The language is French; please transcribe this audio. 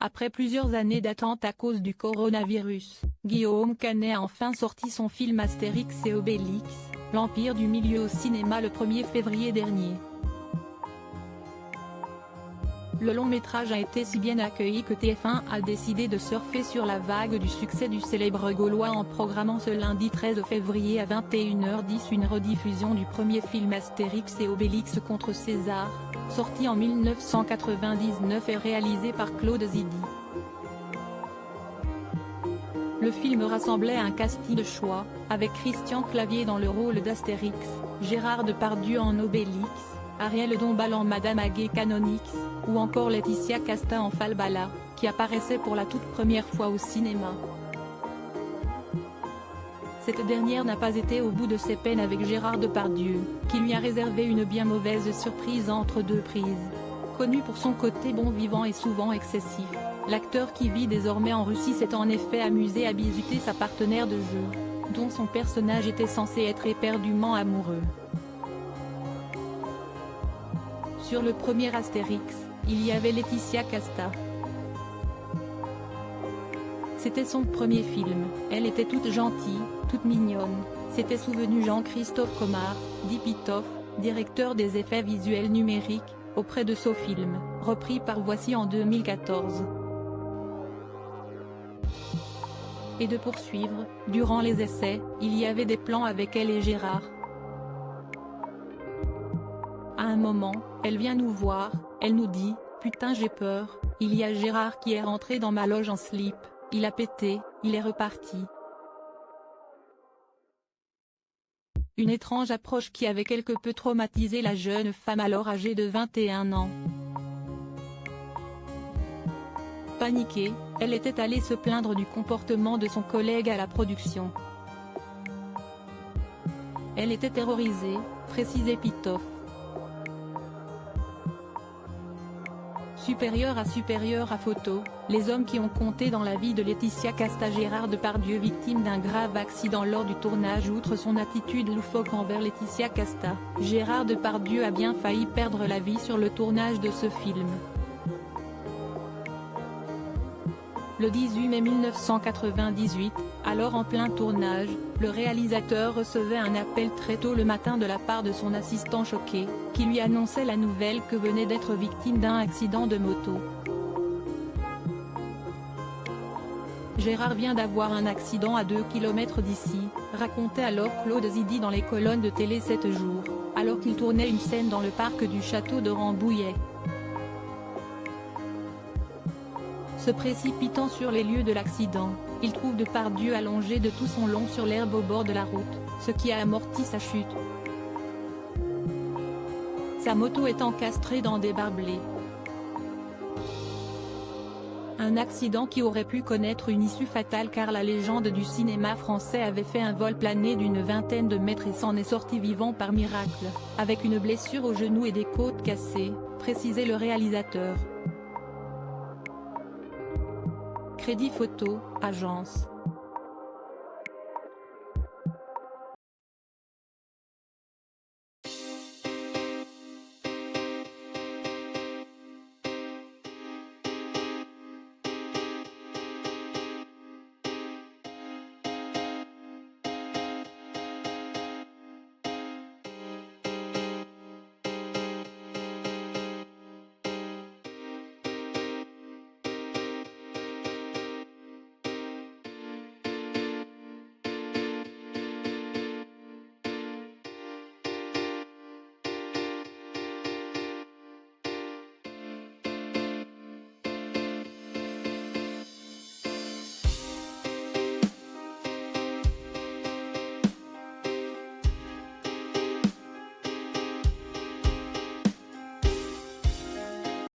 Après plusieurs années d'attente à cause du coronavirus, Guillaume Canet a enfin sorti son film Astérix et Obélix, l'Empire du Milieu au cinéma le 1er février dernier. Le long métrage a été si bien accueilli que TF1 a décidé de surfer sur la vague du succès du célèbre Gaulois en programmant ce lundi 13 février à 21h10 une rediffusion du premier film Astérix et Obélix contre César, sorti en 1999 et réalisé par Claude Zidi. Le film rassemblait un casting de choix, avec Christian Clavier dans le rôle d'Astérix, Gérard Depardieu en Obélix, Ariel Dombal en Madame Aguet Canonix, ou encore Laetitia Casta en Falbala, qui apparaissait pour la toute première fois au cinéma. Cette dernière n'a pas été au bout de ses peines avec Gérard Depardieu, qui lui a réservé une bien mauvaise surprise entre deux prises. Connu pour son côté bon vivant et souvent excessif, l'acteur qui vit désormais en Russie s'est en effet amusé à bisuter sa partenaire de jeu, dont son personnage était censé être éperdument amoureux. Sur le premier Astérix, il y avait Laetitia Casta. C'était son premier film, elle était toute gentille, toute mignonne, s'était souvenu Jean-Christophe Comard, dit Pitof, directeur des effets visuels numériques, auprès de ce film, repris par Voici en 2014. Et de poursuivre, durant les essais, il y avait des plans avec elle et Gérard. À un moment, elle vient nous voir, elle nous dit « Putain j'ai peur, il y a Gérard qui est rentré dans ma loge en slip, il a pété, il est reparti ». Une étrange approche qui avait quelque peu traumatisé la jeune femme alors âgée de 21 ans. Paniquée, elle était allée se plaindre du comportement de son collègue à la production. Elle était terrorisée, précisait Pitof. Supérieur à photo, les hommes qui ont compté dans la vie de Laetitia Casta. Gérard Depardieu victime d'un grave accident lors du tournage. Outre son attitude loufoque envers Laetitia Casta, Gérard Depardieu a bien failli perdre la vie sur le tournage de ce film. Le 18 mai 1998, alors en plein tournage, le réalisateur recevait un appel très tôt le matin de la part de son assistant choqué, qui lui annonçait la nouvelle que venait d'être victime d'un accident de moto. Gérard vient d'avoir un accident à 2 km d'ici, racontait alors Claude Zidi dans les colonnes de Télé 7 jours, alors qu'il tournait une scène dans le parc du château de Rambouillet. Se précipitant sur les lieux de l'accident, il trouve Depardieu allongé de tout son long sur l'herbe au bord de la route, ce qui a amorti sa chute. Sa moto est encastrée dans des barbelés. Un accident qui aurait pu connaître une issue fatale car la légende du cinéma français avait fait un vol plané d'une vingtaine de mètres et s'en est sorti vivant par miracle, avec une blessure au genou et des côtes cassées, précisait le réalisateur. Crédit photo, agence.